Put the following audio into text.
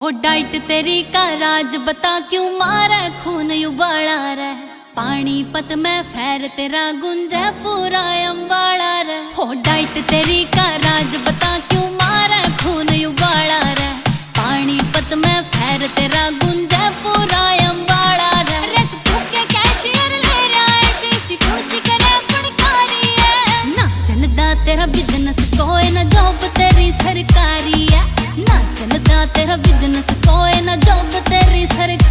ओ diet तेरी का राज बता क्यों मारे खून उबाला रे। पानीपत में फैर तेरा गुंजे पूरा अम्बाड़ा रे। हो डाइट तेरी का राज बता क्यों मारे खून उबाला रे। पानीपत में फैर तेरा गुंजे पूरा अम्बाड़ा रे। रख फूके कैशियर ले रहा है शीसी कुर्सी करे फड़कारी है। ना चलदा तेरा बिजनेस कोई ना जॉब तेरी सरकारी है। ना चलदा तेरा बिजनेस कोई ना जॉब तेरी सरकारी।